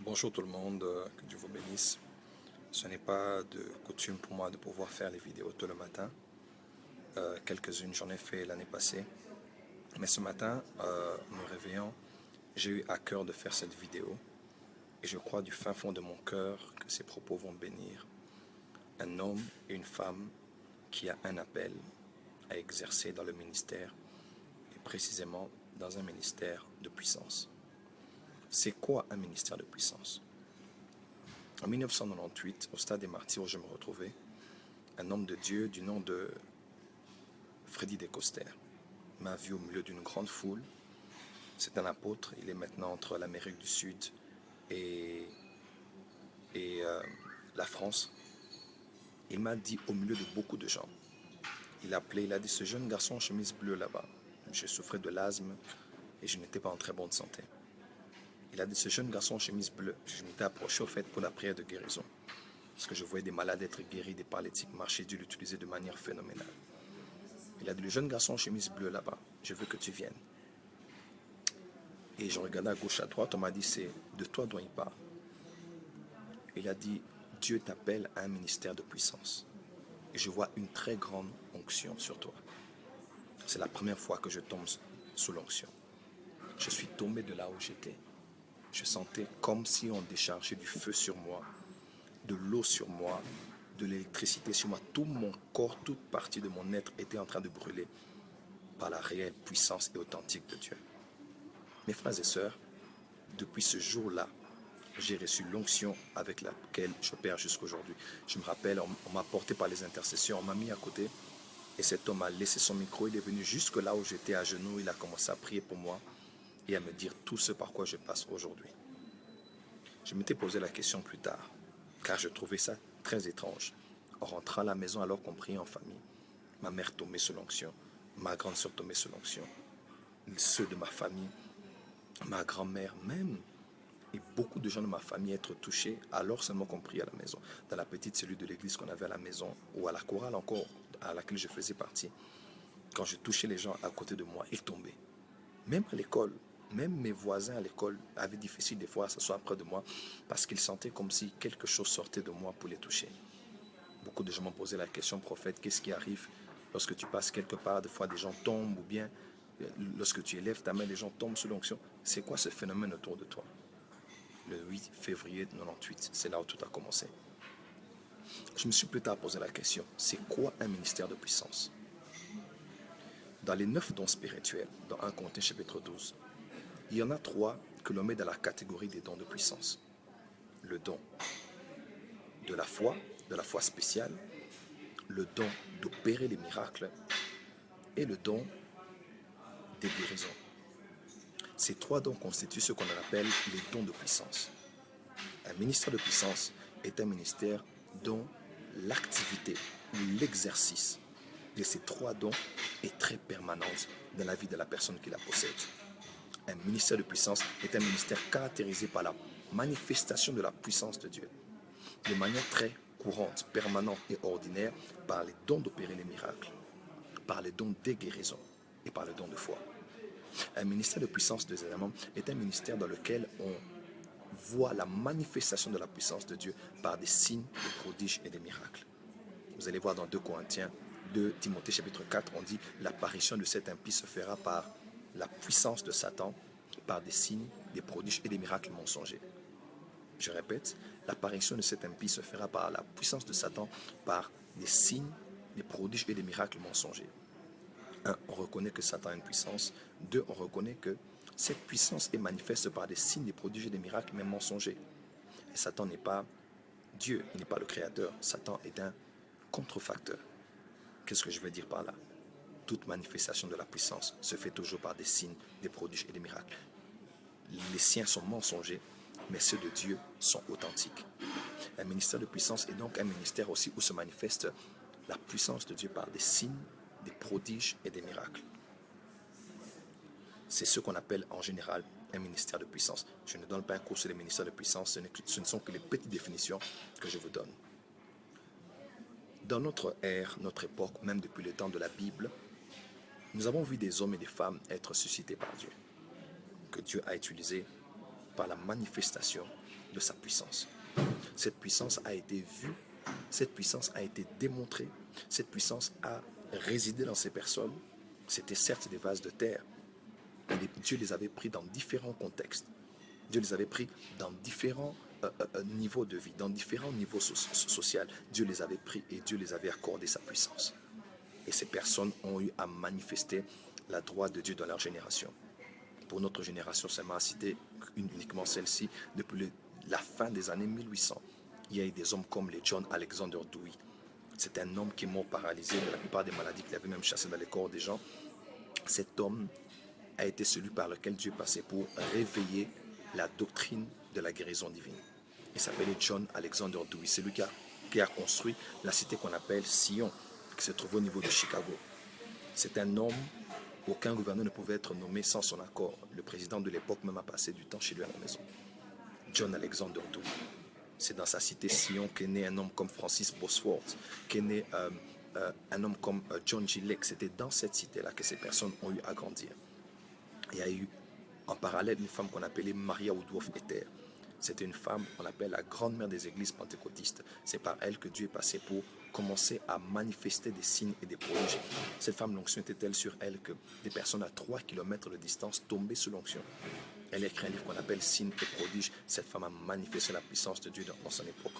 Bonjour tout le monde, que Dieu vous bénisse. Ce n'est pas de coutume pour moi de pouvoir faire les vidéos tout le matin. Quelques-unes j'en ai fait l'année passée. Mais ce matin, me réveillant, j'ai eu à cœur de faire cette vidéo. Et je crois du fin fond de mon cœur que ces propos vont bénir un homme et une femme qui a un appel à exercer dans le ministère, et précisément dans un ministère de puissance. C'est quoi un ministère de puissance? En 1998, au stade des Martyrs où je me retrouvais, un homme de Dieu du nom de Freddy Descoster m'a vu au milieu d'une grande foule. C'est un apôtre, il est maintenant entre l'Amérique du Sud et, la France. Il m'a dit au milieu de beaucoup de gens, il a dit ce jeune garçon en chemise bleue là-bas. Je souffrais de l'asthme et je n'étais pas en très bonne santé. Il a dit ce jeune garçon en chemise bleue, je m'étais approché au fait pour la prière de guérison. Parce que je voyais des malades être guéris, des paralytiques marcher, Dieu l'utiliser de manière phénoménale. Il a dit, le jeune garçon en chemise bleue là-bas, je veux que tu viennes. Et je regardais à gauche, à droite, on m'a dit, c'est de toi dont il parle. Il a dit, Dieu t'appelle à un ministère de puissance. Et je vois une très grande onction sur toi. C'est la première fois que je tombe sous l'onction. Je suis tombé de là où j'étais. Je sentais comme si on déchargeait du feu sur moi, de l'eau sur moi, de l'électricité sur moi. Tout mon corps, toute partie de mon être était en train de brûler par la réelle puissance et authentique de Dieu. Mes frères et sœurs, depuis ce jour-là, j'ai reçu l'onction avec laquelle j'opère jusqu'aujourd'hui. Je me rappelle, on m'a porté par les intercessions, on m'a mis à côté et cet homme a laissé son micro, il est venu jusque là où j'étais à genoux, il a commencé à prier pour moi et à me dire tout ce par quoi je passe aujourd'hui. Je m'étais posé la question plus tard, car je trouvais ça très étrange. En rentrant à la maison alors qu'on priait en famille, ma mère tombait sous l'onction, ma grande sœur tombait sous l'onction, ceux de ma famille, ma grand-mère même, et beaucoup de gens de ma famille être touchés alors seulement qu'on priait à la maison. Dans la petite cellule de l'église qu'on avait à la maison, ou à la chorale encore, à laquelle je faisais partie, quand je touchais les gens à côté de moi, ils tombaient. Même à l'école, même mes voisins à l'école avaient difficile des fois à s'asseoir près de moi parce qu'ils sentaient comme si quelque chose sortait de moi pour les toucher. Beaucoup de gens m'ont posé la question, prophète, qu'est-ce qui arrive lorsque tu passes quelque part? Des fois, des gens tombent, ou bien lorsque tu élèves ta main, les gens tombent sous l'onction. C'est quoi ce phénomène autour de toi? Le 8 février 98, c'est là où tout a commencé. Je me suis plus tard posé la question, c'est quoi un ministère de puissance? Dans les 9 dons spirituels, dans 1 Corinthiens chapitre 12, il y en a 3 que l'on met dans la catégorie des dons de puissance. Le don de la foi spéciale, le don d'opérer les miracles et le don des guérisons. Ces 3 dons constituent ce qu'on appelle les dons de puissance. Un ministère de puissance est un ministère dont l'activité ou l'exercice de ces 3 dons est très permanente dans la vie de la personne qui la possède. Un ministère de puissance est un ministère caractérisé par la manifestation de la puissance de Dieu, de manière très courante, permanente et ordinaire, par les dons d'opérer les miracles, par les dons des guérisons et par les dons de foi. Un ministère de puissance, deuxièmement, est un ministère dans lequel on voit la manifestation de la puissance de Dieu par des signes, des prodiges et des miracles. Vous allez voir dans 2 Corinthiens, 2 Timothée chapitre 4, on dit l'apparition de cet impie se fera par la puissance de Satan, par des signes, des prodiges et des miracles mensongers. Je répète, l'apparition de cet impie se fera par la puissance de Satan, par des signes, des prodiges et des miracles mensongers. 1. On reconnaît que Satan a une puissance. 2. On reconnaît que cette puissance est manifeste par des signes, des prodiges et des miracles, même mensongers. Et Satan n'est pas Dieu, il n'est pas le créateur. Satan est un contrefacteur. Qu'est-ce que je veux dire par là? Toute manifestation de la puissance se fait toujours par des signes, des prodiges et des miracles. Les siens sont mensongers, mais ceux de Dieu sont authentiques. Un ministère de puissance est donc un ministère aussi où se manifeste la puissance de Dieu par des signes, des prodiges et des miracles. C'est ce qu'on appelle en général un ministère de puissance. Je ne donne pas un cours sur les ministères de puissance, ce ne sont que les petites définitions que je vous donne. Dans notre ère, notre époque, même depuis le temps de la Bible, nous avons vu des hommes et des femmes être suscités par Dieu, que Dieu a utilisés par la manifestation de sa puissance. Cette puissance a été vue, cette puissance a été démontrée, cette puissance a résidé dans ces personnes. C'était certes des vases de terre, mais Dieu les avait pris dans différents contextes. Dieu les avait pris dans différents niveaux de vie, dans différents niveaux sociaux. Dieu les avait pris et Dieu les avait accordé sa puissance. Et ces personnes ont eu à manifester la droite de Dieu dans leur génération. Pour notre génération, seulement à citer uniquement celle-ci, depuis la fin des années 1800, il y a eu des hommes comme les John Alexander Dewey. C'est un homme qui est mort paralysé de la plupart des maladies qu'il avait même chassées dans les corps des gens. Cet homme a été celui par lequel Dieu passait pour réveiller la doctrine de la guérison divine. Il s'appelait John Alexander Dewey. C'est lui qui a construit la cité qu'on appelle Sion, qui se trouve au niveau de Chicago. C'est un homme, aucun gouverneur ne pouvait être nommé sans son accord. Le président de l'époque même a passé du temps chez lui à la maison. John Alexander Dewey. C'est dans sa cité Sion qu'est né un homme comme Francis Bosworth, qu'est né un homme comme John G. Lake. C'était dans cette cité-là que ces personnes ont eu à grandir. Il y a eu en parallèle une femme qu'on appelait Maria Woodworth Ether. C'était une femme qu'on appelle la grand-mère des églises pentecôtistes. C'est par elle que Dieu est passé pour commencer à manifester des signes et des prodiges. Cette femme, l'onction était telle sur elle que des personnes à 3 km de distance tombaient sous l'onction. Elle a écrit un livre qu'on appelle Signes et prodiges. Cette femme a manifesté la puissance de Dieu dans son époque.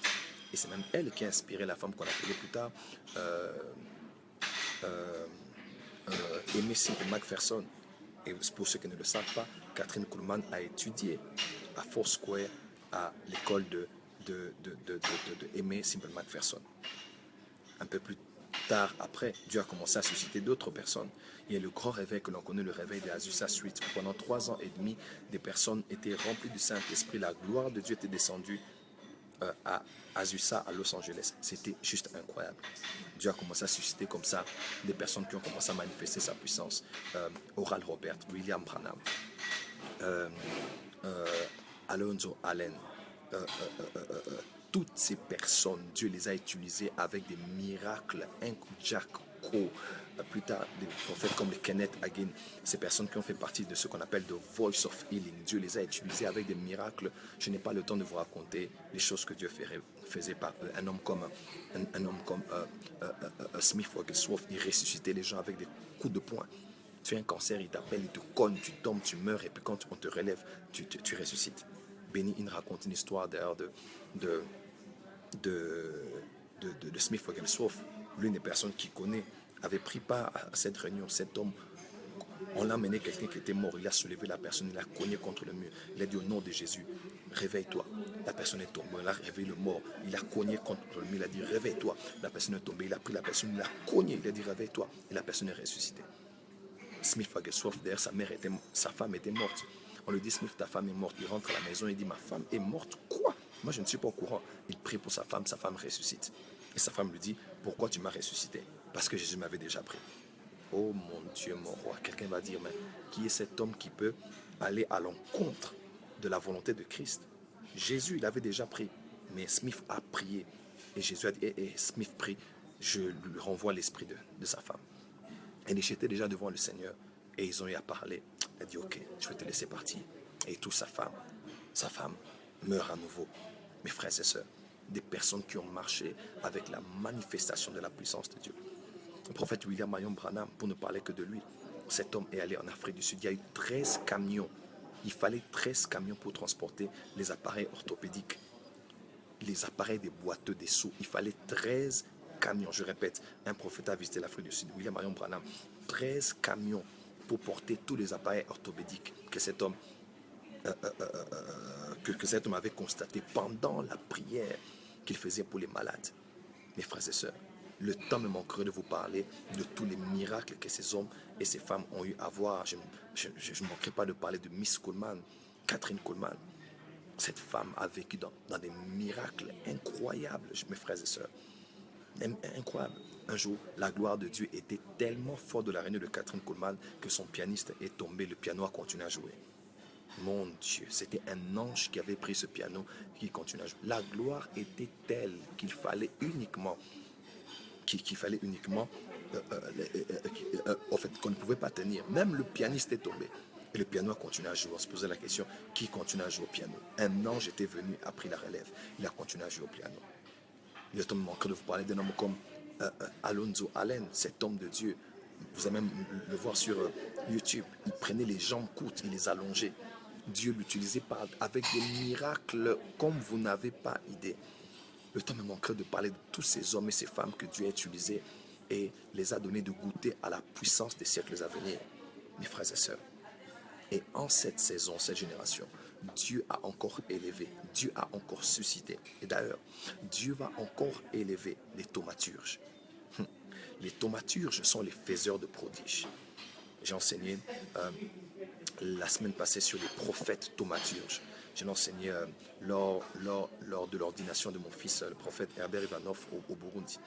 Et c'est même elle qui a inspiré la femme qu'on appelait plus tard Aimée Simple McPherson. Et pour ceux qui ne le savent pas, Kathryn Kuhlman a étudié à Foursquare à l'école de Aimée Simple McPherson. Un peu plus tard, après, Dieu a commencé à susciter d'autres personnes. Il y a le grand réveil que l'on connaît, le réveil de Azusa Street. Pendant 3 ans et demi, des personnes étaient remplies du Saint-Esprit. La gloire de Dieu était descendue à Azusa, à Los Angeles. C'était juste incroyable. Dieu a commencé à susciter comme ça des personnes qui ont commencé à manifester sa puissance. Oral Robert, William Branham, Alonzo Allen, toutes ces personnes, Dieu les a utilisées avec des miracles. Jack Coe, plus tard des prophètes comme les Kenneth Hagin, ces personnes qui ont fait partie de ce qu'on appelle The Voice of Healing. Dieu les a utilisées avec des miracles. Je n'ai pas le temps de vous raconter les choses que Dieu faisait par un homme comme Smith Wigglesworth. Il ressuscitait les gens avec des coups de poing. Tu as un cancer, il t'appelle, il te cogne, tu tombes, tu meurs, et puis quand on te relève, tu ressuscites. Benny Hinn raconte une histoire d'ailleurs de Smith Wigglesworth. L'une des personnes qu'il connaît avait pris part à cette réunion. Cet homme, on l'a amené quelqu'un qui était mort, il a soulevé la personne, il a cogné contre le mur. Il a dit au nom de Jésus, réveille-toi. La personne est tombée, il a réveillé le mort, il a cogné contre le mur, il a dit réveille-toi. La personne est tombée, il a pris la personne, il a cogné, il a dit réveille-toi. Et la personne est ressuscitée. Smith Wigglesworth, d'ailleurs, sa femme était morte. On lui dit, Smith, ta femme est morte. Il rentre à la maison, il dit, ma femme est morte. Quoi? Moi, je ne suis pas au courant. Il prie pour sa femme ressuscite. Et sa femme lui dit, pourquoi tu m'as ressuscité? Parce que Jésus m'avait déjà pris. Oh mon Dieu, mon roi. Quelqu'un va dire, mais qui est cet homme qui peut aller à l'encontre de la volonté de Christ? Jésus, il avait déjà pris. Mais Smith a prié. Et Jésus a dit, Smith prie, je lui renvoie l'esprit de sa femme. Elle était déjà devant le Seigneur et ils ont eu à parler. Elle a dit, ok, je vais te laisser partir. Et tout sa femme meurt à nouveau. Mes frères et sœurs, des personnes qui ont marché avec la manifestation de la puissance de Dieu. Le prophète William Marion Branham, pour ne parler que de lui, cet homme est allé en Afrique du Sud. Il y a eu 13 camions. Il fallait 13 camions pour transporter les appareils orthopédiques, les appareils des boiteux, des seaux. Il fallait 13 camions. Je répète, un prophète a visité l'Afrique du Sud, William Marion Branham. 13 camions pour porter tous les appareils orthopédiques que cet homme avait constaté pendant la prière qu'il faisait pour les malades. Mes frères et sœurs, le temps me manquerait de vous parler de tous les miracles que ces hommes et ces femmes ont eu à voir. Je ne manquerai pas de parler de Miss Kuhlman, Kathryn Kuhlman. Cette femme a vécu dans des miracles incroyables, mes frères et sœurs. Incroyable. Un jour, la gloire de Dieu était tellement forte de la réunion de Kathryn Kuhlman que son pianiste est tombé, le piano a continué à jouer. Mon Dieu, c'était un ange qui avait pris ce piano qui continue à jouer. La gloire était telle qu'il fallait uniquement en fait, qu'on ne pouvait pas tenir. Même le pianiste est tombé. Et Et le piano a continué à jouer. On se posait la question, qui continue à jouer au piano? Un ange était venu, a pris la relève. Il a continué à jouer au piano. Il est manqué de vous parler d'un homme comme Alonzo Allen, cet homme de Dieu. Vous allez même le voir sur YouTube. Il prenait les jambes courtes, il les allongeait. Dieu l'utilisait avec des miracles comme vous n'avez pas idée. Le temps me manquerait de parler de tous ces hommes et ces femmes que Dieu a utilisés et les a donnés de goûter à la puissance des siècles à venir, mes frères et sœurs. Et en cette saison, cette génération, Dieu a encore élevé, Dieu a encore suscité. Et d'ailleurs, Dieu va encore élever les thaumaturges. Les thaumaturges sont les faiseurs de prodiges. J'ai enseigné la semaine passée sur les prophètes thaumaturges. J'ai enseigné lors de l'ordination de mon fils, le prophète Herbert Ivanov au Burundi.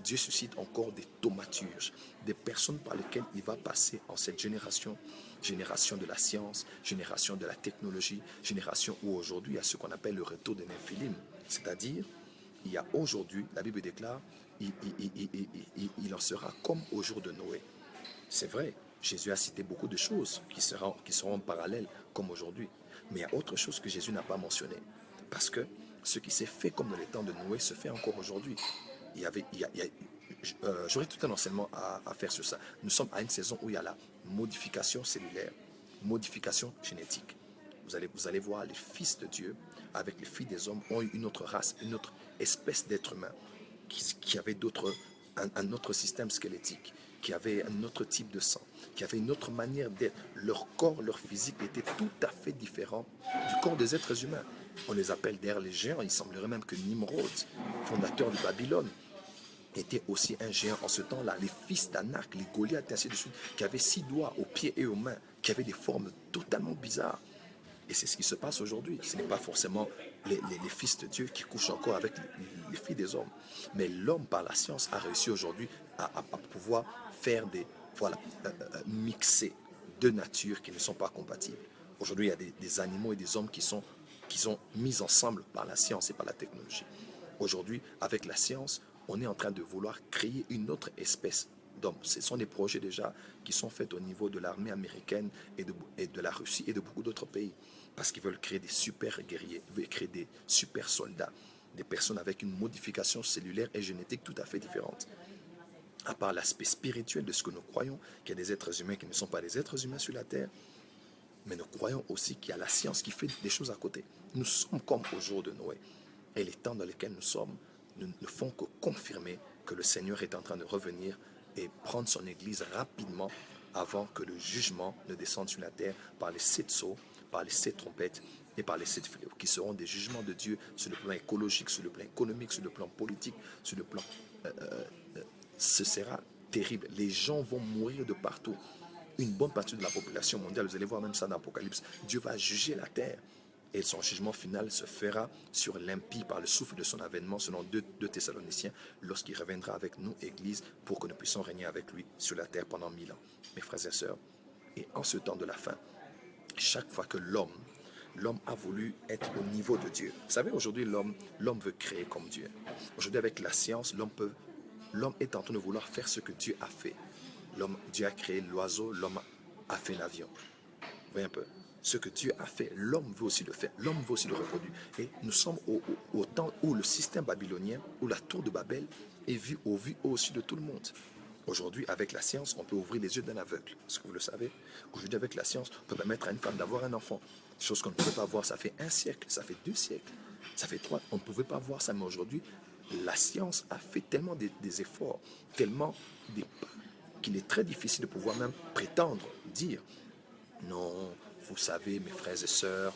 Dieu suscite encore des thaumaturges, des personnes par lesquelles il va passer en cette génération. Génération de la science, génération de la technologie, génération où aujourd'hui il y a ce qu'on appelle le retour des Néphilim. C'est-à-dire, il y a aujourd'hui, la Bible déclare, il en sera comme au jour de Noé. C'est vrai, Jésus a cité beaucoup de choses qui seront parallèles comme aujourd'hui. Mais il y a autre chose que Jésus n'a pas mentionné. Parce que ce qui s'est fait comme dans les temps de Noé se fait encore aujourd'hui. J'aurais tout un enseignement à faire sur ça. Nous sommes à une saison où il y a la modification cellulaire, modification génétique. Vous allez voir les fils de Dieu avec les filles des hommes ont eu une autre race, une autre espèce d'être humain qui avait un autre système squelettique, qui avait un autre type de sang, qui avait une autre manière d'être. Leur corps, leur physique était tout à fait différent du corps des êtres humains. On les appelle d'ailleurs les géants. Il semblerait même que Nimrod, fondateur de Babylone, était aussi un géant en ce temps-là. Les fils d'Anak, les Goliaths, ainsi de suite, qui avaient 6 doigts aux pieds et aux mains, qui avaient des formes totalement bizarres. Et c'est ce qui se passe aujourd'hui. Ce n'est pas forcément les fils de Dieu qui couchent encore avec les filles des hommes. Mais l'homme, par la science, a réussi aujourd'hui à pouvoir faire mixer deux natures qui ne sont pas compatibles. Aujourd'hui, il y a des animaux et des hommes qui sont mis ensemble par la science et par la technologie. Aujourd'hui, avec la science, on est en train de vouloir créer une autre espèce d'hommes. Ce sont des projets déjà qui sont faits au niveau de l'armée américaine et de la Russie et de beaucoup d'autres pays. Parce qu'ils veulent créer des super guerriers, ils veulent créer des super soldats, des personnes avec une modification cellulaire et génétique tout à fait différente. À part l'aspect spirituel de ce que nous croyons, qu'il y a des êtres humains qui ne sont pas des êtres humains sur la terre, mais nous croyons aussi qu'il y a la science qui fait des choses à côté. Nous sommes comme au jour de Noé. Et les temps dans lesquels nous sommes ne font que confirmer que le Seigneur est en train de revenir et prendre son Église rapidement avant que le jugement ne descende sur la terre par les 7 sceaux, par les 7 trompettes et par les 7 fléaux, qui seront des jugements de Dieu sur le plan écologique, sur le plan économique, sur le plan politique, sur le plan... ce sera terrible. Les gens vont mourir de partout. Une bonne partie de la population mondiale, vous allez voir même ça dans l'Apocalypse, Dieu va juger la terre. Et son jugement final se fera sur l'impie par le souffle de son avènement, selon 2 Thessaloniciens, lorsqu'il reviendra avec nous, Église, pour que nous puissions régner avec lui sur la terre pendant 1000 ans. Mes frères et sœurs, et en ce temps de la fin, chaque fois que l'homme a voulu être au niveau de Dieu. Vous savez, aujourd'hui, l'homme veut créer comme Dieu. Aujourd'hui, avec la science, l'homme est en train de vouloir faire ce que Dieu a fait. Dieu a créé l'oiseau, l'homme a fait l'avion. Vous voyez un peu? Ce que Dieu a fait, l'homme veut aussi le faire, l'homme veut aussi le reproduire. Et nous sommes au temps où le système babylonien, où la tour de Babel est vue au vu au-dessus de tout le monde. Aujourd'hui, avec la science, on peut ouvrir les yeux d'un aveugle. Est-ce que vous le savez? Aujourd'hui, avec la science, on peut permettre à une femme d'avoir un enfant. Chose qu'on ne pouvait pas voir, ça fait 1 siècle, ça fait 2 siècles, ça fait 3. On ne pouvait pas voir ça, mais aujourd'hui, la science a fait tellement des efforts, tellement des pas, qu'il est très difficile de pouvoir même prétendre, dire non, vous savez, mes frères et sœurs,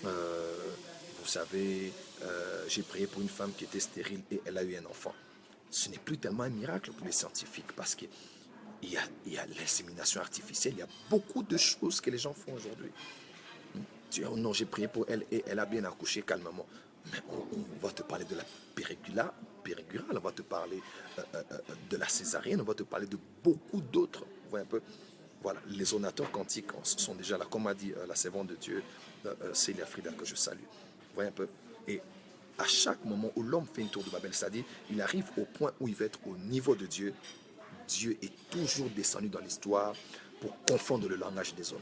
vous savez, j'ai prié pour une femme qui était stérile et elle a eu un enfant. Ce n'est plus tellement un miracle pour les scientifiques parce qu'il y a l'insémination artificielle, il y a beaucoup de choses que les gens font aujourd'hui. Tu dis, oh non, j'ai prié pour elle et elle a bien accouché calmement. Mais on va te parler de la péridurale, on va te parler de la césarienne, on va te parler de beaucoup d'autres. Vous voyez un peu? Voilà, les ordinateurs quantiques sont déjà là, comme a dit la servante de Dieu, Célia Frida, que je salue. Vous voyez un peu? Et à chaque moment où l'homme fait une tour de Babel, c'est-à-dire, il arrive au point où il va être au niveau de Dieu, Dieu est toujours descendu dans l'histoire pour confondre le langage des hommes.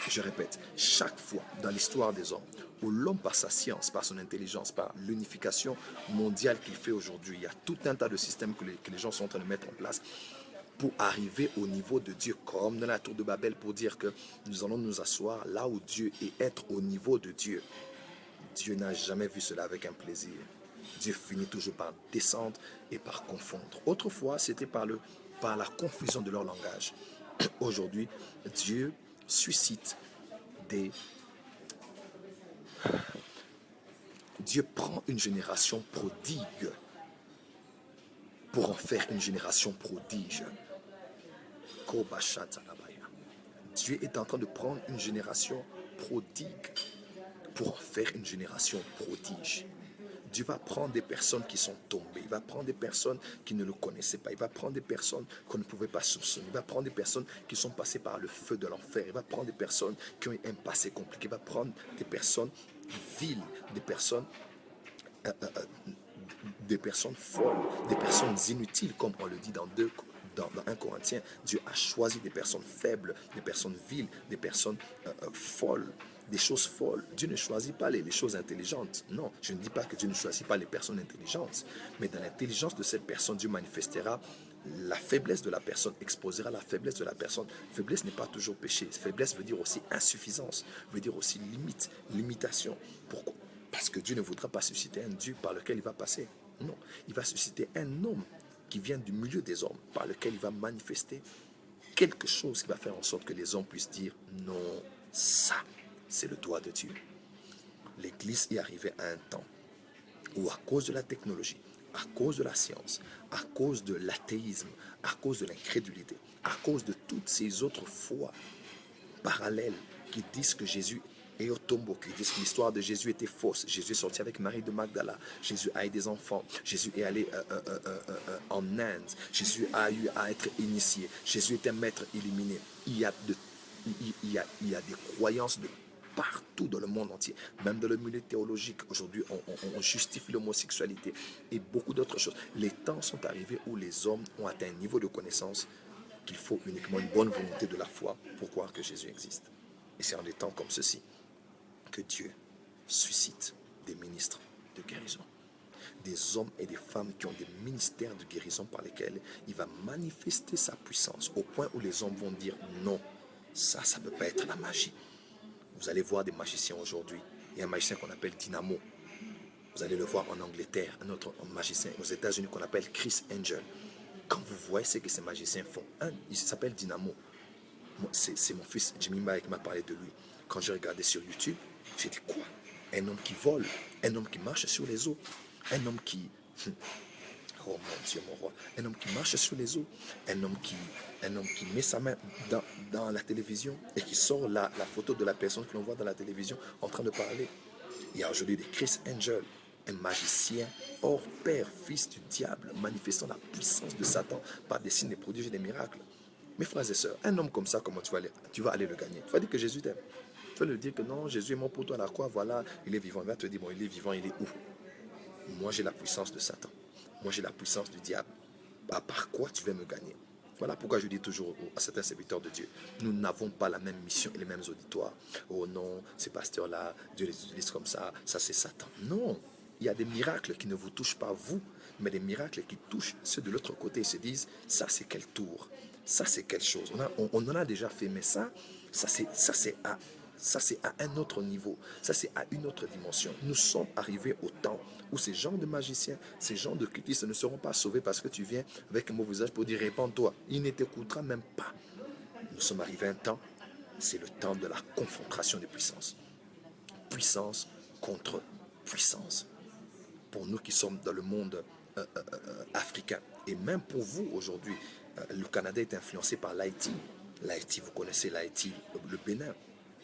Je répète, chaque fois dans l'histoire des hommes, où l'homme par sa science, par son intelligence, par l'unification mondiale qu'il fait aujourd'hui, il y a tout un tas de systèmes que les gens sont en train de mettre en place pour arriver au niveau de Dieu, comme dans la tour de Babel, pour dire que nous allons nous asseoir là où Dieu est, être au niveau de Dieu. Dieu n'a jamais vu cela avec un plaisir. Dieu finit toujours par descendre et par confondre. Autrefois, c'était par la confusion de leur langage. Aujourd'hui, Dieu suscite des... Dieu prend une génération prodigue pour en faire une génération prodige. Dieu est en train de prendre une génération prodigue pour en faire une génération prodige. Dieu va prendre des personnes qui sont tombées, il va prendre des personnes qui ne le connaissaient pas, il va prendre des personnes qu'on ne pouvait pas soupçonner, il va prendre des personnes qui sont passées par le feu de l'enfer, il va prendre des personnes qui ont un passé compliqué, il va prendre des personnes viles, des personnes folles, des personnes inutiles, comme on le dit dans 1 Corinthiens. Dieu a choisi des personnes faibles, des personnes viles, des personnes folles, des choses folles. Dieu ne choisit pas les choses intelligentes. Non, je ne dis pas que Dieu ne choisit pas les personnes intelligentes, mais dans l'intelligence de cette personne, Dieu manifestera la faiblesse de la personne, exposera la faiblesse de la personne. Faiblesse n'est pas toujours péché. Faiblesse veut dire aussi insuffisance, veut dire aussi limite, limitation. Pourquoi? Parce que Dieu ne voudra pas susciter un Dieu par lequel il va passer. Non, il va susciter un homme qui vient du milieu des hommes, par lequel il va manifester quelque chose qui va faire en sorte que les hommes puissent dire non, ça, c'est le doigt de Dieu. L'Église y arrivait à un temps où, à cause de la technologie, à cause de la science, à cause de l'athéisme, à cause de l'incrédulité, à cause de toutes ces autres foi parallèles qui disent que Jésus est au tombeau, qui disent que l'histoire de Jésus était fausse. Jésus est sorti avec Marie de Magdala. Jésus a eu des enfants. Jésus est allé en Inde. Jésus a eu à être initié. Jésus est un maître illuminé. Il y a des croyances de partout dans le monde entier, même dans le milieu théologique. Aujourd'hui, on justifie l'homosexualité et beaucoup d'autres choses. Les temps sont arrivés où les hommes ont atteint un niveau de connaissance qu'il faut uniquement une bonne volonté de la foi pour croire que Jésus existe. Et c'est en des temps comme ceci que Dieu suscite des ministres de guérison. Des hommes et des femmes qui ont des ministères de guérison par lesquels il va manifester sa puissance au point où les hommes vont dire non, ça ne peut pas être la magie. Vous allez voir des magiciens aujourd'hui. Il y a un magicien qu'on appelle Dynamo. Vous allez le voir en Angleterre, un autre magicien aux États-Unis qu'on appelle Chris Angel. Quand vous voyez ce que ces magiciens font, il s'appelle Dynamo. C'est mon fils Jimmy Mbaye qui m'a parlé de lui. Quand j'ai regardé sur YouTube, j'ai dit quoi? Un homme qui vole, un homme qui marche sur les eaux, un homme qui... Oh mon Dieu, mon roi. Un homme qui marche sur les eaux, un homme qui met sa main dans la télévision et qui sort la photo de la personne que l'on voit dans la télévision en train de parler. Il y a aujourd'hui des Chris Angel, un magicien hors père, fils du diable, manifestant la puissance de Satan par des signes, des prodiges et des miracles. Mes frères et sœurs, un homme comme ça, comment tu vas aller le gagner? Tu vas dire que Jésus t'aime. Tu vas lui dire que non, Jésus est mort pour toi à la croix, voilà, il est vivant. Il va te dire, bon, il est vivant, il est où? Moi, j'ai la puissance de Satan. Moi, j'ai la puissance du diable. Par quoi tu vas me gagner? Voilà pourquoi je dis toujours à certains serviteurs de Dieu, nous n'avons pas la même mission et les mêmes auditoires. Oh non, ces pasteurs-là, Dieu les utilise comme ça c'est Satan. Non, il y a des miracles qui ne vous touchent pas vous, mais des miracles qui touchent ceux de l'autre côté. Ils se disent, ça c'est quel tour? Ça c'est quelque chose. On en a déjà fait, mais ça c'est à un autre niveau. Ça, c'est à une autre dimension. Nous sommes arrivés au temps où ces gens de magiciens, ces gens de cultistes ne seront pas sauvés parce que tu viens avec un mauvais visage pour dire répands-toi. Il ne t'écoutera même pas. Nous sommes arrivés à un temps, c'est le temps de la confrontation des puissances. Puissance contre puissance. Pour nous qui sommes dans le monde africain, et même pour vous aujourd'hui, le Canada est influencé par l'Haïti. L'Haïti, vous connaissez l'Haïti, le Bénin,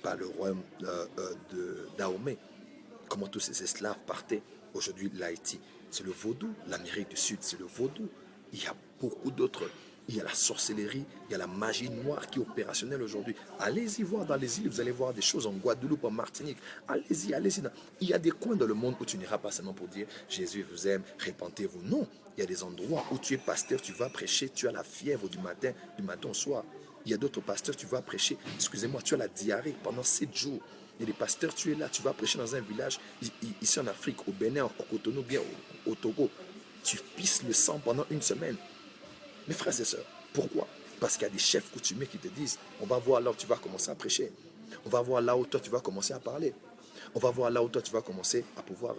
par le royaume de Dahomey. Comment tous ces esclaves partaient. Aujourd'hui, l'Haïti, c'est le vaudou. L'Amérique du Sud, c'est le vaudou. Il y a beaucoup d'autres. Il y a la sorcellerie, il y a la magie noire qui est opérationnelle aujourd'hui. Allez-y voir dans les îles, vous allez voir des choses en Guadeloupe, en Martinique. Allez-y, allez-y. Il y a des coins dans le monde où tu n'iras pas seulement pour dire Jésus vous aime, répentez-vous. Non, il y a des endroits où tu es pasteur, tu vas prêcher, tu as la fièvre du matin au soir. Il y a d'autres pasteurs, tu vas prêcher, excusez-moi, tu as la diarrhée pendant 7 jours. Il y a des pasteurs, tu es là, tu vas prêcher dans un village, ici en Afrique, au Bénin, au Cotonou, bien au Togo. Tu pisses le sang pendant une semaine. Mes frères et sœurs, pourquoi? Parce qu'il y a des chefs coutumiers qui te disent, on va voir là où tu vas commencer à prêcher. On va voir là où toi tu vas commencer à parler. On va voir là où toi tu vas commencer à pouvoir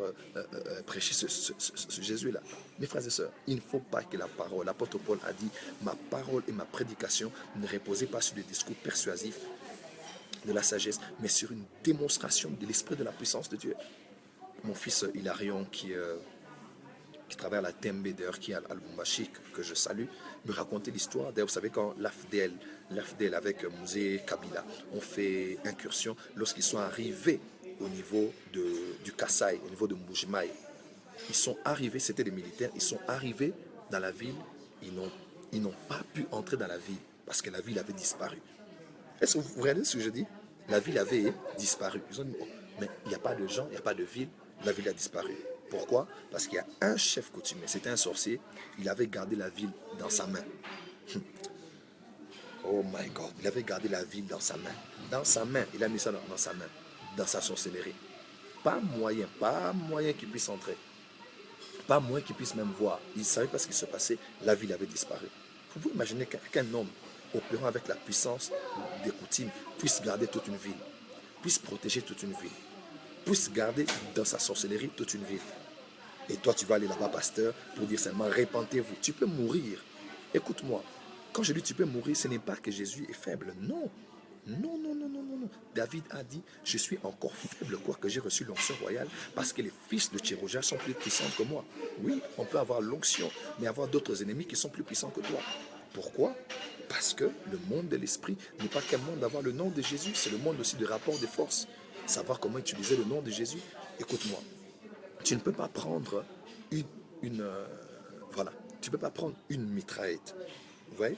prêcher ce Jésus-là. Mes frères et sœurs, il ne faut pas que la parole, l'apôtre Paul a dit, ma parole et ma prédication ne reposaient pas sur des discours persuasifs de la sagesse, mais sur une démonstration de l'esprit de la puissance de Dieu. Mon fils Hilarion, qui travaille à la Tembe, d'ailleurs, qui est à Lubumbashi, que je salue, me racontait l'histoire. D'ailleurs, vous savez, quand l'AFDL avec Mouzé Kabila ont fait incursion, lorsqu'ils sont arrivés au niveau du Kasaï, au niveau de Mbujimaï, ils sont arrivés, c'était des militaires, ils sont arrivés dans la ville, ils n'ont pas pu entrer dans la ville parce que la ville avait disparu. Est-ce que vous regardez ce que je dis? La ville avait disparu. Ils ont dit, oh, mais il n'y a pas de gens, il n'y a pas de ville, la ville a disparu. Pourquoi? Parce qu'il y a un chef coutumier, c'était un sorcier, il avait gardé la ville dans sa main. Oh my God, il avait gardé la ville dans sa main. Dans sa main, il a mis ça dans sa main, dans sa sorcellerie. Pas moyen qu'il puisse entrer. Pas moyen qu'il puisse même voir. Il savait pas ce qui se passait, la ville avait disparu. Vous imaginez qu'un homme opérant avec la puissance des coutumes puisse garder toute une ville, puisse protéger toute une ville, puisse garder dans sa sorcellerie toute une ville. Et toi, tu vas aller là-bas, pasteur, pour dire seulement répentez-vous. Tu peux mourir. Écoute-moi. Quand je dis tu peux mourir, ce n'est pas que Jésus est faible. Non. Non, non, non, non, non, non. David a dit, je suis encore faible, quoique j'ai reçu l'onction royale, parce que les fils de Tchéroja sont plus puissants que moi. Oui, on peut avoir l'onction, mais avoir d'autres ennemis qui sont plus puissants que toi. Pourquoi? Parce que le monde de l'esprit n'est pas qu'un monde d'avoir le nom de Jésus, c'est le monde aussi de rapport de force. Savoir comment utiliser le nom de Jésus. Écoute-moi, tu ne peux pas prendre voilà, tu ne peux pas prendre une mitraillette, vous voyez,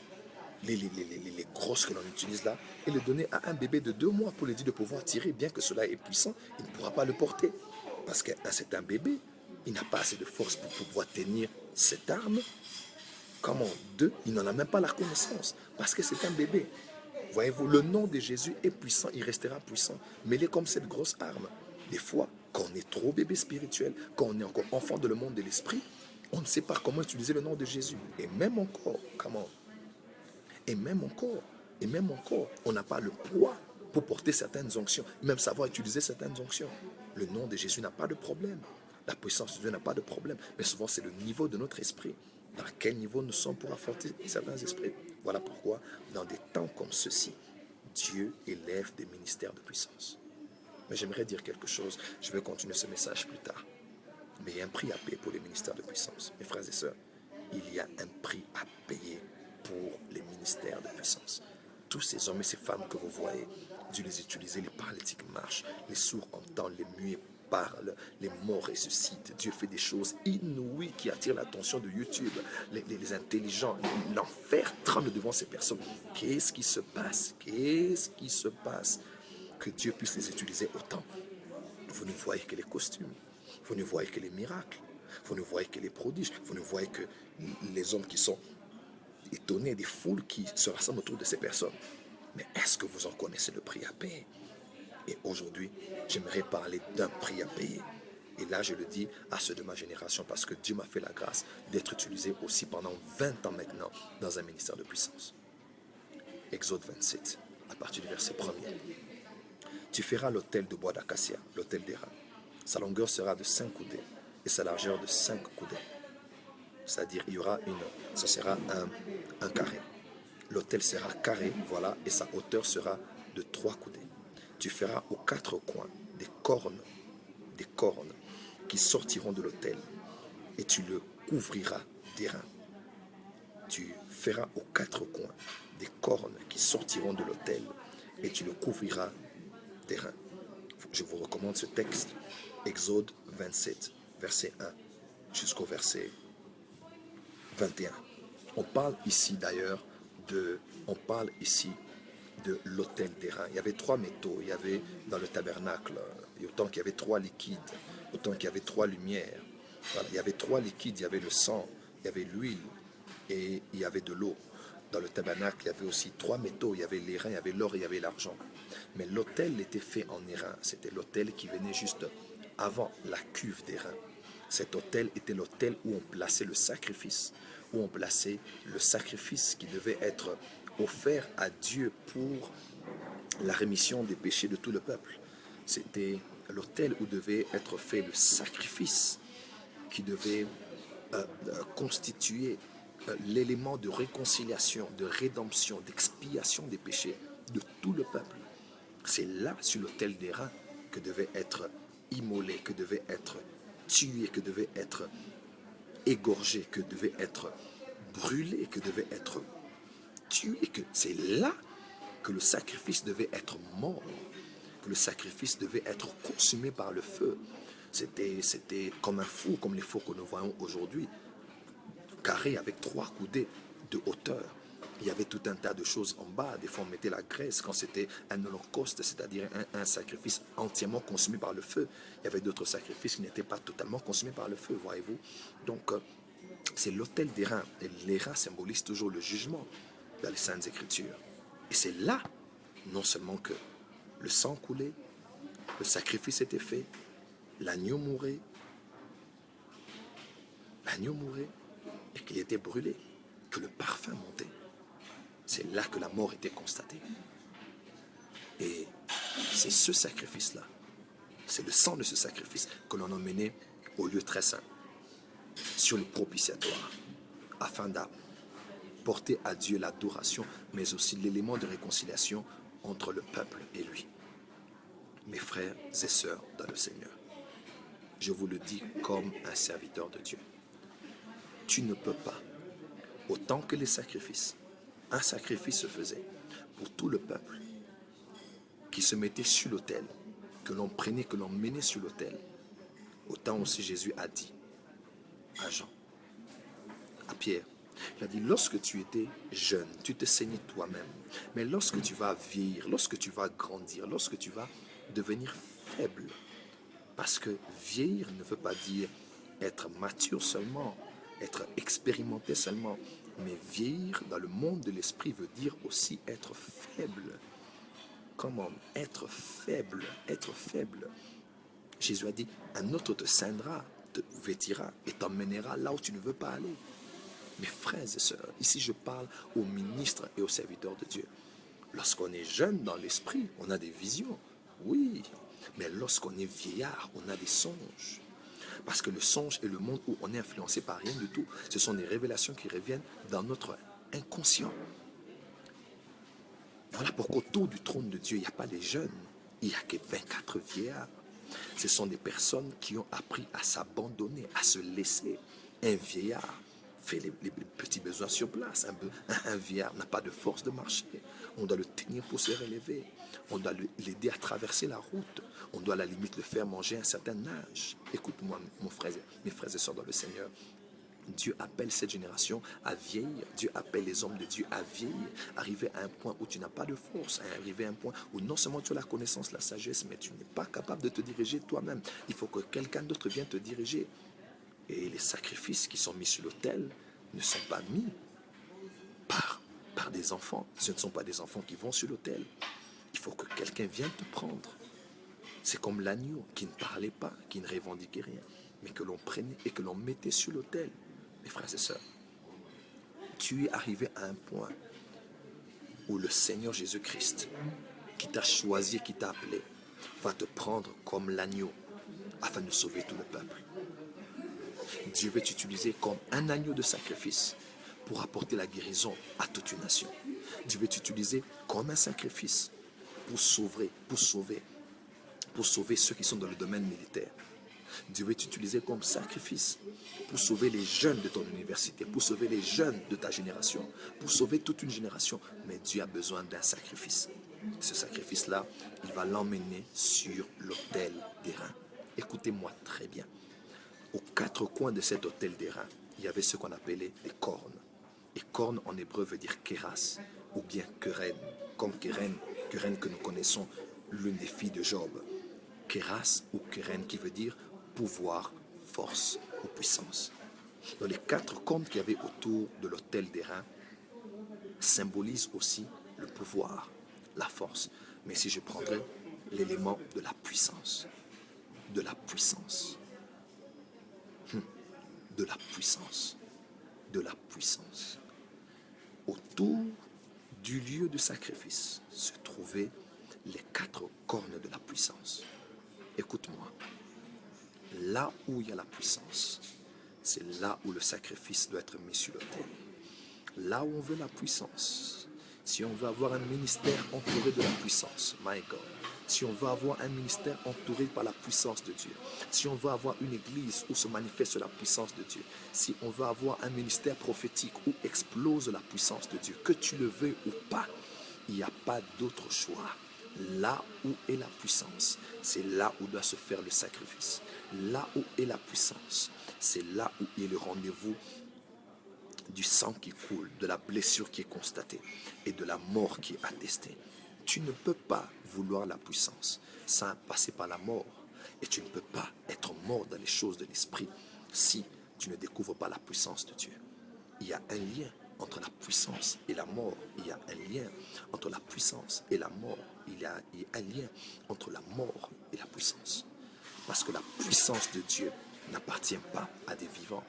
les grosses que l'on utilise là, et le donner à un bébé de 2 mois pour lui dire de pouvoir tirer, bien que cela est puissant, il ne pourra pas le porter. Parce que c'est un bébé, il n'a pas assez de force pour pouvoir tenir cette arme. Comment? 2, il n'en a même pas la connaissance, parce que c'est un bébé. Voyez-vous, le nom de Jésus est puissant, il restera puissant. Mais il est comme cette grosse arme. Des fois, quand on est trop bébé spirituel, quand on est encore enfant de le monde de l'esprit, on ne sait pas comment utiliser le nom de Jésus. Et même encore, comment? Et même encore, on n'a pas le poids pour porter certaines onctions, même savoir utiliser certaines onctions. Le nom de Jésus n'a pas de problème. La puissance de Dieu n'a pas de problème. Mais souvent, c'est le niveau de notre esprit. Dans quel niveau nous sommes pour affronter certains esprits? Voilà pourquoi, dans des temps comme ceci, Dieu élève des ministères de puissance. Mais j'aimerais dire quelque chose. Je vais continuer ce message plus tard. Mais il y a un prix à payer pour les ministères de puissance. Mes frères et sœurs, il y a un prix à payer pour les ministères de puissance. Tous ces hommes et ces femmes que vous voyez, Dieu les utilise, les paralytiques marchent, les sourds entendent, les muets parlent, les morts ressuscitent. Dieu fait des choses inouïes qui attirent l'attention de YouTube. Les intelligents, l'enfer tremble devant ces personnes. Qu'est-ce qui se passe? Qu'est-ce qui se passe? Que Dieu puisse les utiliser autant. Vous ne voyez que les costumes, vous ne voyez que les miracles, vous ne voyez que les prodiges, vous ne voyez que les hommes qui sont étonnés, des foules qui se rassemblent autour de ces personnes. Mais est-ce que vous en connaissez le prix à payer? Et aujourd'hui, j'aimerais parler d'un prix à payer. Et là, je le dis à ceux de ma génération parce que Dieu m'a fait la grâce d'être utilisé aussi pendant 20 ans maintenant dans un ministère de puissance. Exode 27, à partir du verset 1er. Tu feras l'autel de bois d'acacia, l'autel d'airain. Sa longueur sera de 5 coudées et sa largeur de 5 coudées. C'est-à-dire, ça sera un carré. L'autel sera carré, voilà, et sa hauteur sera de 3 coudées. Tu feras aux 4 coins des cornes qui sortiront de l'autel, et tu le couvriras d'airain. Tu feras aux 4 coins des cornes qui sortiront de l'autel, et tu le couvriras d'airain. Je vous recommande ce texte, Exode 27, verset 1 jusqu'au verset 21. On parle ici d'ailleurs de l'autel d'airain. Il y avait 3 métaux, il y avait dans le tabernacle, et autant qu'il y avait 3 liquides, autant qu'il y avait 3 lumières. Voilà, il y avait 3 liquides, il y avait le sang, il y avait l'huile et il y avait de l'eau. Dans le tabernacle, il y avait aussi 3 métaux. Il y avait l'airain, il y avait l'or et il y avait l'argent. Mais l'autel était fait en airain. C'était l'autel qui venait juste avant la cuve d'airain. Cet autel était l'autel où on plaçait le sacrifice, où on plaçait le sacrifice qui devait être offert à Dieu pour la rémission des péchés de tout le peuple. C'était l'autel où devait être fait le sacrifice qui devait constituer l'élément de réconciliation, de rédemption, d'expiation des péchés de tout le peuple. C'est là, sur l'autel d'airain, que devait être immolé, que devait être tué, que devait être égorgé, que devait être brûlé, que devait être tué. C'est là que le sacrifice devait être mort, que le sacrifice devait être consumé par le feu. C'était comme un four, comme les fours que nous voyons aujourd'hui, carré avec 3 coudées de hauteur. Il y avait tout un tas de choses en bas. Des fois, on mettait la graisse quand c'était un holocauste, c'est-à-dire un sacrifice entièrement consumé par le feu. Il y avait d'autres sacrifices qui n'étaient pas totalement consumés par le feu, voyez-vous. Donc, c'est l'autel d'airain. Et l'airain symbolise toujours le jugement dans les Saintes Écritures. Et c'est là, non seulement que le sang coulait, le sacrifice était fait, l'agneau mourait, et qu'il était brûlé, que le parfum montait. C'est là que la mort était constatée. Et c'est ce sacrifice-là, c'est le sang de ce sacrifice que l'on a mené au lieu très saint, sur le propitiatoire, afin d'apporter à Dieu l'adoration, mais aussi l'élément de réconciliation entre le peuple et lui. Mes frères et sœurs dans le Seigneur, je vous le dis comme un serviteur de Dieu. Tu ne peux pas, autant que les sacrifices, un sacrifice se faisait pour tout le peuple qui se mettait sur l'autel, que l'on prenait, que l'on menait sur l'autel. Autant aussi Jésus a dit à Jean, à Pierre, il a dit, lorsque tu étais jeune, tu te saignais toi-même. Mais lorsque tu vas vieillir, lorsque tu vas grandir, lorsque tu vas devenir faible, parce que vieillir ne veut pas dire être mature seulement, être expérimenté seulement, mais vieillir dans le monde de l'esprit veut dire aussi être faible. Comment être faible, être faible. Jésus a dit, un autre te ceindra, te vêtira et t'emmènera là où tu ne veux pas aller. Mes frères et sœurs, ici je parle aux ministres et aux serviteurs de Dieu. Lorsqu'on est jeune dans l'esprit, on a des visions, oui, mais lorsqu'on est vieillard, on a des songes. Parce que le songe est le monde où on est influencé par rien du tout. Ce sont des révélations qui reviennent dans notre inconscient. Voilà pourquoi autour du trône de Dieu, il n'y a pas les jeunes. Il n'y a que 24 vieillards. Ce sont des personnes qui ont appris à s'abandonner, à se laisser. Un vieillard fait les petits besoins sur place. Un vieillard n'a pas de force de marcher. On doit le tenir pour se relever. On doit l'aider à traverser la route. On doit à la limite le faire manger un certain âge. Écoute-moi, mes frères et sœurs dans le Seigneur. Dieu appelle cette génération à vieillir. Dieu appelle les hommes de Dieu à vieillir. Arriver à un point où tu n'as pas de force. Arriver à un point où non seulement tu as la connaissance, la sagesse, mais tu n'es pas capable de te diriger toi-même. Il faut que quelqu'un d'autre vienne te diriger. Et les sacrifices qui sont mis sur l'autel ne sont pas mis par des enfants. Ce ne sont pas des enfants qui vont sur l'autel. Il faut que quelqu'un vienne te prendre. C'est comme l'agneau qui ne parlait pas, qui ne revendiquait rien, mais que l'on prenait et que l'on mettait sur l'autel. Mes frères et sœurs, tu es arrivé à un point où le Seigneur Jésus-Christ, qui t'a choisi, qui t'a appelé, va te prendre comme l'agneau afin de sauver tout le peuple. Dieu veut t'utiliser comme un agneau de sacrifice pour apporter la guérison à toute une nation. Dieu veut t'utiliser comme un sacrifice pour sauver ceux qui sont dans le domaine militaire. Dieu veut t'utiliser comme sacrifice pour sauver les jeunes de ton université, pour sauver les jeunes de ta génération, pour sauver toute une génération. Mais Dieu a besoin d'un sacrifice. Ce sacrifice-là, il va l'emmener sur l'autel d'airain. Écoutez-moi très bien. Aux 4 coins de cet autel d'airain, il y avait ce qu'on appelait des cornes. Et cornes en hébreu veut dire kéras, ou bien queren, comme queren que nous connaissons, l'une des filles de Job. Kéras ou queren qui veut dire pouvoir, force ou puissance. Dans les 4 cornes qu'il y avait autour de l'autel d'airain, symbolise aussi le pouvoir, la force. Mais si je prendrais l'élément de la puissance, de la puissance, de la puissance, de la puissance. Autour du lieu de sacrifice se trouvaient les 4 cornes de la puissance. Écoute-moi, là où il y a la puissance, c'est là où le sacrifice doit être mis sur l'autel. Là où on veut la puissance, si on veut avoir un ministère entouré de la puissance, my God, si on veut avoir un ministère entouré par la puissance de Dieu, si on veut avoir une église où se manifeste la puissance de Dieu, si on veut avoir un ministère prophétique où explose la puissance de Dieu, que tu le veuilles ou pas, il n'y a pas d'autre choix. Là où est la puissance, c'est là où doit se faire le sacrifice. Là où est la puissance, c'est là où est le rendez-vous du sang qui coule, de la blessure qui est constatée et de la mort qui est attestée. Tu ne peux pas vouloir la puissance sans passer par la mort. Et tu ne peux pas être mort dans les choses de l'esprit si tu ne découvres pas la puissance de Dieu. Il y a un lien entre la puissance et la mort. Il y a un lien entre la puissance et la mort. Il y a un lien entre la mort et la puissance. Parce que la puissance de Dieu n'appartient pas à des vivants.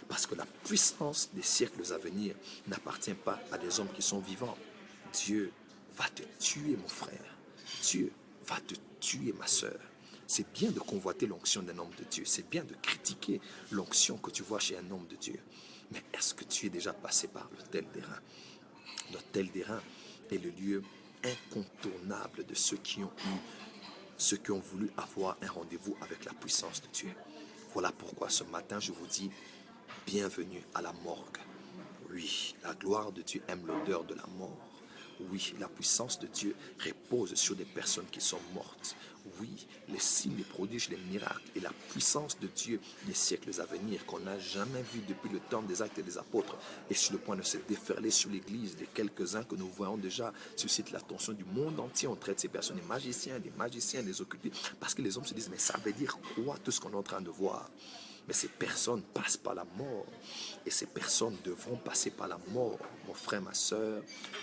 Parce que la puissance des siècles à venir n'appartient pas à des hommes qui sont vivants. Dieu va te tuer, mon frère. Dieu va te tuer, ma soeur. C'est bien de convoiter l'onction d'un homme de Dieu. C'est bien de critiquer l'onction que tu vois chez un homme de Dieu. Mais est-ce que tu es déjà passé par l'autel des reins? L'autel des reins est le lieu incontournable de ceux qui ont voulu avoir un rendez-vous avec la puissance de Dieu. Voilà pourquoi ce matin, je vous dis, bienvenue à la morgue. Oui, la gloire de Dieu aime l'odeur de la mort. Oui, la puissance de Dieu repose sur des personnes qui sont mortes. Oui, les signes, les prodiges, les miracles et la puissance de Dieu des siècles à venir qu'on n'a jamais vu depuis le temps des actes et des apôtres est sur le point de se déferler sur l'Église. Les quelques-uns que nous voyons déjà suscitent l'attention du monde entier. On traite ces personnes des magiciens, des occultistes, parce que les hommes se disent, mais ça veut dire quoi tout ce qu'on est en train de voir? Mais ces personnes passent par la mort. Et ces personnes devront passer par la mort. Mon frère, ma soeur,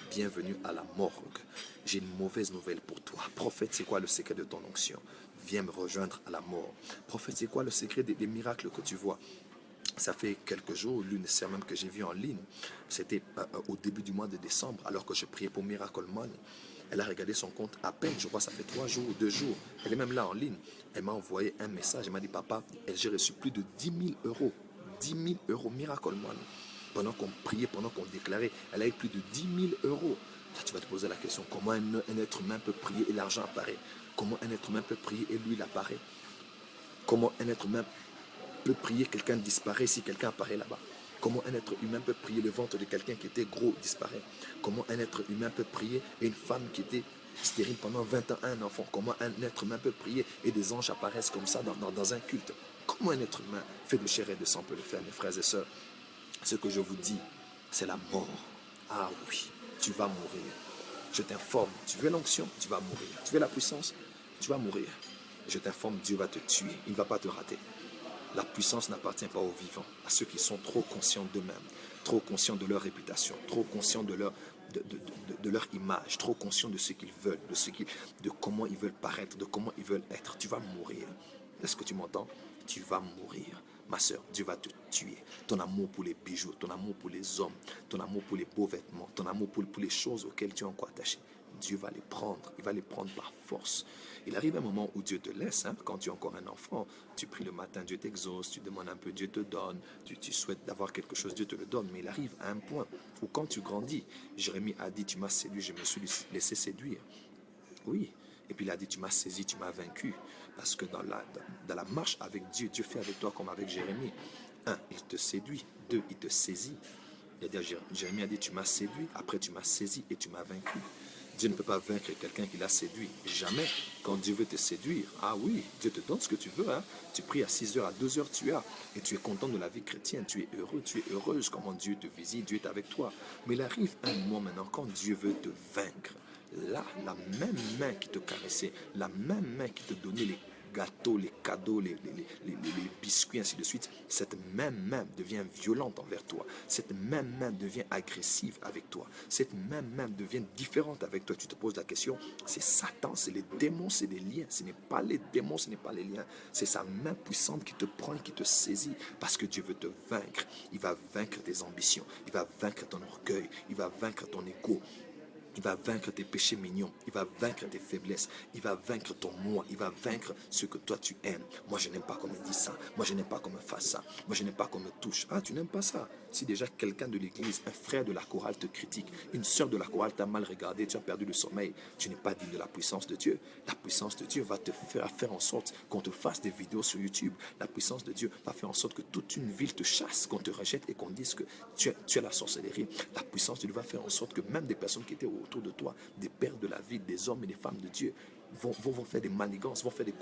bienvenue à la morgue. J'ai une mauvaise nouvelle pour toi. Prophète, c'est quoi le secret de ton onction? Viens me rejoindre à la mort. Prophète, c'est quoi le secret des miracles que tu vois? Ça fait quelques jours, l'une des sermons que j'ai vues en ligne, c'était au début du mois de décembre, alors que je priais pour Miracle Money. Elle a regardé son compte à peine, je crois que ça fait 3 jours ou 2 jours. Elle est même là en ligne. Elle m'a envoyé un message, elle m'a dit, papa, j'ai reçu plus de 10 000 euros. 10 000 euros, Miracle Money. Pendant qu'on priait, pendant qu'on déclarait, elle a eu plus de 10 000 euros. Là, tu vas te poser la question, comment un être humain peut prier et l'argent apparaît? Comment un être humain peut prier et l'huile apparaît? Comment un être humain peut prier, quelqu'un disparaît si quelqu'un apparaît là-bas? Comment un être humain peut prier, le ventre de quelqu'un qui était gros disparaît? Comment un être humain peut prier et une femme qui était stérile pendant 20 ans a un enfant? Comment un être humain peut prier et des anges apparaissent comme ça dans un culte? Comment un être humain fait de chair et de sang peut le faire, mes frères et sœurs? Ce que je vous dis, c'est la mort. Ah oui, tu vas mourir. Je t'informe, tu veux l'onction, tu vas mourir. Tu veux la puissance, tu vas mourir. Je t'informe, Dieu va te tuer, il ne va pas te rater. La puissance n'appartient pas aux vivants, à ceux qui sont trop conscients d'eux-mêmes, trop conscients de leur réputation, trop conscients de leur image, trop conscients de ce qu'ils veulent, de comment ils veulent paraître, de comment ils veulent être. Tu vas mourir. Est-ce que tu m'entends? Tu vas mourir. Ma soeur, Dieu va te tuer. Ton amour pour les bijoux, ton amour pour les hommes, ton amour pour les beaux vêtements, ton amour pour les choses auxquelles tu es encore attaché, Dieu va les prendre. Il va les prendre par force. Il arrive un moment où Dieu te laisse, quand tu es encore un enfant. Tu pries le matin, Dieu t'exauce, tu demandes un peu, Dieu te donne. Tu souhaites d'avoir quelque chose, Dieu te le donne. Mais il arrive à un point où quand tu grandis, Jérémie a dit, tu m'as séduit, je me suis laissé séduire. Oui. Et puis il a dit, tu m'as saisi, tu m'as vaincu. Parce que dans la marche avec Dieu, Dieu fait avec toi comme avec Jérémie. 1, il te séduit. 2, il te saisit. Jérémie a dit, tu m'as séduit, après tu m'as saisi et tu m'as vaincu. Dieu ne peut pas vaincre quelqu'un qui l'a séduit. Jamais. Quand Dieu veut te séduire, ah oui, Dieu te donne ce que tu veux. Tu pries à 6 heures, à 2 heures, tu as. Et tu es content de la vie chrétienne. Tu es heureux, tu es heureuse. Comment Dieu te visite, Dieu est avec toi. Mais il arrive un moment maintenant, quand Dieu veut te vaincre, là, la même main qui te caressait, la même main qui te donnait les gâteaux, les cadeaux, les biscuits, ainsi de suite, cette même main devient violente envers toi. Cette même main devient agressive avec toi. Cette même main devient différente avec toi. Tu te poses la question, c'est Satan, c'est les démons, c'est les liens. Ce n'est pas les démons, ce n'est pas les liens. C'est sa main puissante qui te prend, qui te saisit, parce que Dieu veut te vaincre. Il va vaincre tes ambitions, il va vaincre ton orgueil, il va vaincre ton ego. Il va vaincre tes péchés mignons. Il va vaincre tes faiblesses. Il va vaincre ton moi. Il va vaincre ce que toi tu aimes. Moi je n'aime pas qu'on me dise ça. Moi je n'aime pas qu'on me fasse ça. Moi je n'aime pas qu'on me touche. Ah, tu n'aimes pas ça. Si déjà quelqu'un de l'église, un frère de la chorale te critique, une sœur de la chorale t'a mal regardé, tu as perdu le sommeil, tu n'es pas digne de la puissance de Dieu. La puissance de Dieu va te faire en sorte qu'on te fasse des vidéos sur YouTube. La puissance de Dieu va faire en sorte que toute une ville te chasse, qu'on te rejette et qu'on dise que tu es la sorcellerie. La puissance de Dieu va faire en sorte que même des personnes qui étaient autour de toi, des pères de la ville, des hommes et des femmes de Dieu, vont faire des manigances, vont faire des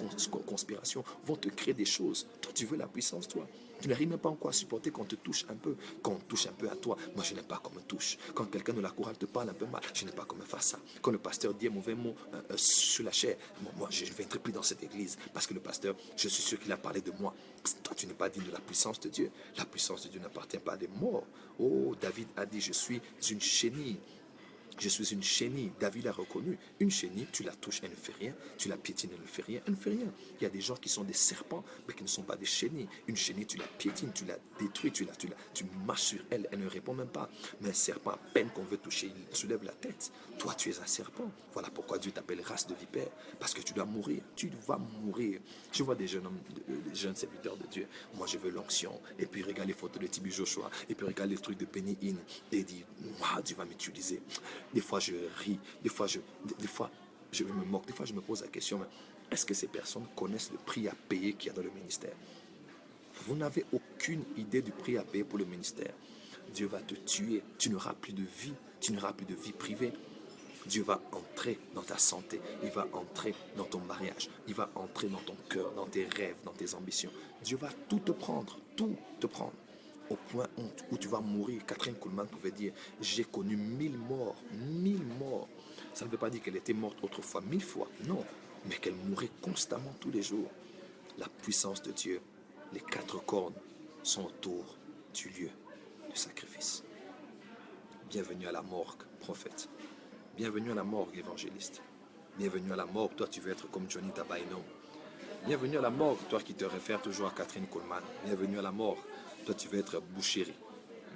conspirations, vont te créer des choses. Toi, tu veux la puissance, toi. Tu n'arrives même pas encore à supporter qu'on te touche un peu, qu'on touche un peu à toi. Moi, je n'aime pas qu'on me touche. Quand quelqu'un de la chorale te parle un peu mal, je n'aime pas qu'on me fasse ça. Quand le pasteur dit un mauvais mot sur la chair, moi, je ne vais être plus dans cette église parce que le pasteur, je suis sûr qu'il a parlé de moi. Toi, tu n'es pas digne de la puissance de Dieu. La puissance de Dieu n'appartient pas à des morts. Oh, David a dit, je suis une chenille. Je suis une chenille. David l'a reconnu. Une chenille, tu la touches, elle ne fait rien. Tu la piétines, elle ne fait rien. Elle ne fait rien. Il y a des gens qui sont des serpents, mais qui ne sont pas des chenilles. Une chenille, tu la piétines, tu la détruis, tu marches sur elle, elle ne répond même pas. Mais un serpent, à peine qu'on veut toucher, il soulève la tête. Toi, tu es un serpent. Voilà pourquoi Dieu t'appelle race de vipère. Parce que tu dois mourir. Tu vas mourir. Je vois des jeunes hommes, des jeunes serviteurs de Dieu. Moi, je veux l'onction. Et puis, regarde les photos de Tibi Joshua. Et puis, regarde les trucs de Penny Hinn. Et dit, wow, Dieu va m'utiliser. Des fois, je ris. Des fois, je me moque. Des fois, je me pose la question, mais est-ce que ces personnes connaissent le prix à payer qu'il y a dans le ministère? Vous n'avez aucune idée du prix à payer pour le ministère. Dieu va te tuer. Tu n'auras plus de vie. Tu n'auras plus de vie privée. Dieu va entrer dans ta santé. Il va entrer dans ton mariage. Il va entrer dans ton cœur, dans tes rêves, dans tes ambitions. Dieu va tout te prendre. Tout te prendre. Au point où tu vas mourir. Catherine Kuhlman pouvait dire, j'ai connu 1000 morts. 1000 morts. Ça ne veut pas dire qu'elle était morte autrefois 1000 fois. Non. Mais qu'elle mourait constamment tous les jours. La puissance de Dieu, les 4 cornes sont autour du lieu du sacrifice. Bienvenue à la morgue, prophète. Bienvenue à la morgue, évangéliste. Bienvenue à la morgue, toi tu veux être comme Johnny Tabaino. Bienvenue à la morgue, toi qui te réfères toujours à Catherine Kuhlman. Bienvenue à la morgue, toi tu veux être Bouchéri.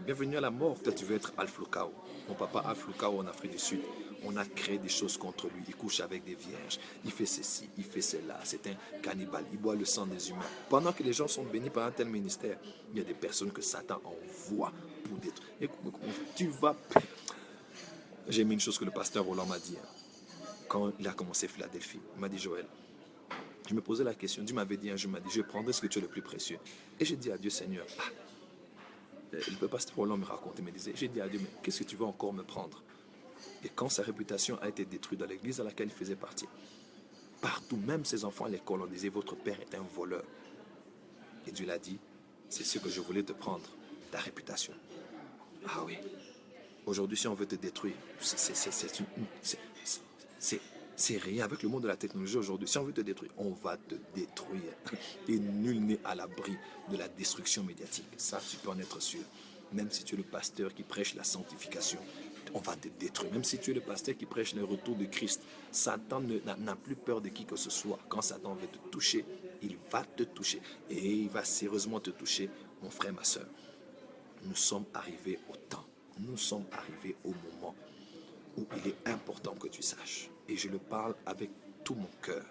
Bienvenue à la morgue, toi tu veux être Alf Lukao. Mon papa Alf Lukao en Afrique du Sud, on a créé des choses contre lui. Il couche avec des vierges, il fait ceci, il fait cela. C'est un cannibale, il boit le sang des humains. Pendant que les gens sont bénis par un tel ministère, il y a des personnes que Satan envoie pour détruire. Écoute, tu vas... J'ai mis une chose que le pasteur Roland m'a dit quand il a commencé Philadelphie. Il m'a dit, Joël, je me posais la question, Dieu m'avait dit un jour, il m'a dit, je prendrai ce que tu es le plus précieux. Et j'ai dit à Dieu, Seigneur, le pasteur Roland me racontait, me disait, j'ai dit à Dieu, mais qu'est-ce que tu veux encore me prendre? Et quand sa réputation a été détruite dans l'église à laquelle il faisait partie, partout, même ses enfants à l'école, on disait, votre père est un voleur. Et Dieu l'a dit, c'est ce que je voulais te prendre, ta réputation. Ah oui. Aujourd'hui, si on veut te détruire, c'est rien avec le monde de la technologie aujourd'hui. Si on veut te détruire, on va te détruire. Et nul n'est à l'abri de la destruction médiatique. Ça, tu peux en être sûr. Même si tu es le pasteur qui prêche la sanctification, on va te détruire. Même si tu es le pasteur qui prêche le retour de Christ, Satan n'a plus peur de qui que ce soit. Quand Satan veut te toucher, il va te toucher. Et il va sérieusement te toucher, mon frère, ma soeur. Nous sommes arrivés au temps. Nous sommes arrivés au moment où il est important que tu saches. Et je le parle avec tout mon cœur.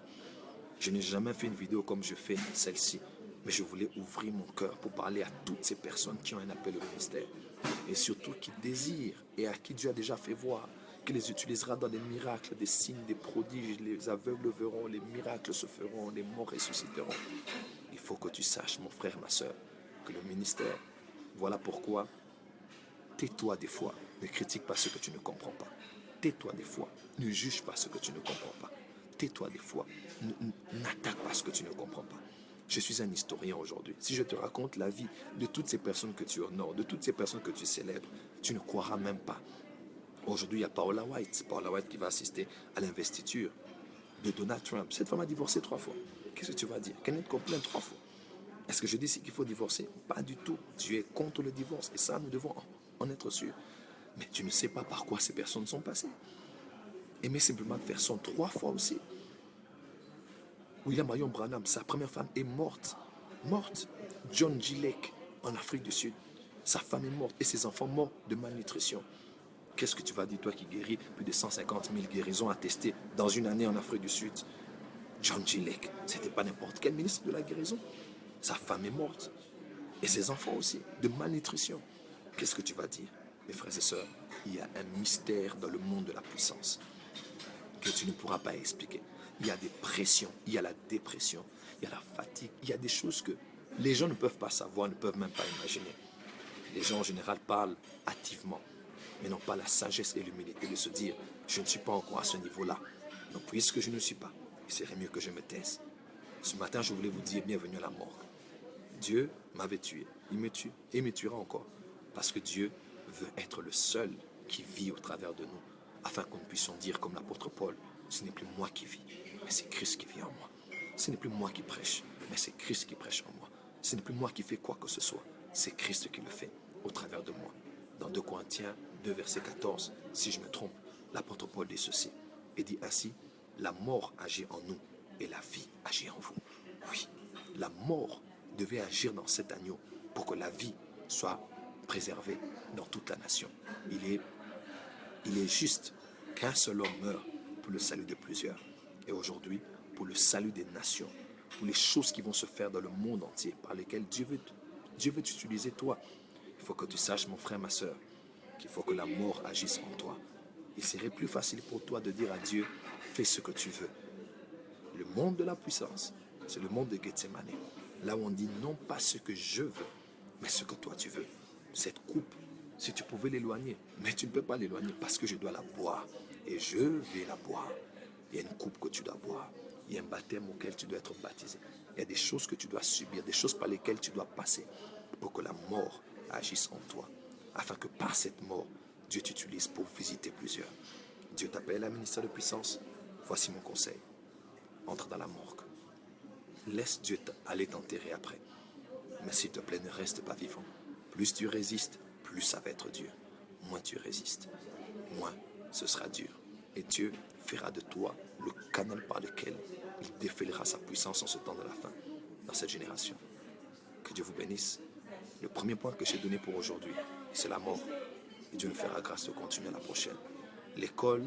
Je n'ai jamais fait une vidéo comme je fais celle-ci. Mais je voulais ouvrir mon cœur pour parler à toutes ces personnes qui ont un appel au ministère. Et surtout qui désirent et à qui Dieu a déjà fait voir qu'il les utilisera dans des miracles, des signes, des prodiges. Les aveugles verront, les miracles se feront, les morts ressusciteront. Il faut que tu saches, mon frère, ma soeur, que le ministère, voilà pourquoi tais-toi des fois, ne critique pas ce que tu ne comprends pas. Tais-toi des fois, ne juge pas ce que tu ne comprends pas. Tais-toi des fois, n'attaque pas ce que tu ne comprends pas. Je suis un historien aujourd'hui. Si je te raconte la vie de toutes ces personnes que tu honores, de toutes ces personnes que tu célèbres, tu ne croiras même pas. Aujourd'hui, il y a Paola White qui va assister à l'investiture de Donald Trump. Cette femme a divorcé 3 fois. Qu'est-ce que tu vas dire? Kenneth Copeland 3 fois. Est-ce que je dis qu'il faut divorcer? Pas du tout. Dieu est contre le divorce. Et ça, nous devons en être sûrs. Mais tu ne sais pas par quoi ces personnes sont passées. Aimé simplement faire son 3 fois aussi. William Marion Branham, sa première femme est morte. Morte. John G. Lake, en Afrique du Sud. Sa femme est morte et ses enfants morts de malnutrition. Qu'est-ce que tu vas dire, toi qui guéris plus de 150 000 guérisons attestées dans une année en Afrique du Sud? John G. Lake, c'était pas n'importe quel ministre de la guérison. Sa femme est morte. Et ses enfants aussi, de malnutrition. Qu'est-ce que tu vas dire? Mes frères et sœurs, il y a un mystère dans le monde de la puissance que tu ne pourras pas expliquer. Il y a des pressions, il y a la dépression, il y a la fatigue, il y a des choses que les gens ne peuvent pas savoir, ne peuvent même pas imaginer. Les gens en général parlent hâtivement, mais n'ont pas la sagesse et l'humilité de se dire « je ne suis pas encore à ce niveau-là ». Donc puisque je ne suis pas, il serait mieux que je me taise. Ce matin, je voulais vous dire bienvenue à la mort. Dieu m'avait tué, il me tue et il me tuera encore. Parce que Dieu veut être le seul qui vit au travers de nous, afin que nous puissions dire comme l'apôtre Paul, ce n'est plus moi qui vis, mais c'est Christ qui vit en moi. Ce n'est plus moi qui prêche, mais c'est Christ qui prêche en moi. Ce n'est plus moi qui fais quoi que ce soit, c'est Christ qui le fait au travers de moi. Dans 2 Corinthiens 2, verset 14, si je me trompe, l'apôtre Paul dit ceci, et dit ainsi, la mort agit en nous et la vie agit en vous. Oui, la mort devait agir dans cet agneau pour que la vie soit préservée dans toute la nation. Il est juste qu'un seul homme meure pour le salut de plusieurs. Et aujourd'hui, pour le salut des nations, pour les choses qui vont se faire dans le monde entier, par lesquelles Dieu veut t'utiliser toi. Il faut que tu saches, mon frère, ma soeur, qu'il faut que la mort agisse en toi. Il serait plus facile pour toi de dire à Dieu, fais ce que tu veux. Le monde de la puissance, c'est le monde de Gethsemane. Là où on dit non pas ce que je veux, mais ce que toi tu veux. Cette coupe, si tu pouvais l'éloigner, mais tu ne peux pas l'éloigner parce que je dois la boire. Et je vais la boire. Il y a une coupe que tu dois boire. Il y a un baptême auquel tu dois être baptisé. Il y a des choses que tu dois subir, des choses par lesquelles tu dois passer pour que la mort agisse en toi. Afin que par cette mort, Dieu t'utilise pour visiter plusieurs. Dieu t'appelle à un ministère de puissance. Voici mon conseil. Entre dans la morgue. Laisse Dieu aller t'enterrer après. Mais s'il te plaît, ne reste pas vivant. Plus tu résistes, plus ça va être dur. Moins tu résistes, moins ce sera dur. Et Dieu fera de toi le canal par lequel il défilera sa puissance en ce temps de la fin, dans cette génération. Que Dieu vous bénisse. Le premier point que j'ai donné pour aujourd'hui, c'est la mort. Et Dieu nous fera grâce de continuer à la prochaine. L'école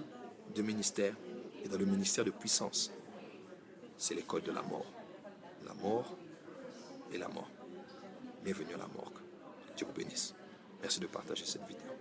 de ministère et dans le ministère de puissance, c'est l'école de la mort. La mort et la mort. Bienvenue à la morgue. Dieu vous bénisse. Merci de partager cette vidéo.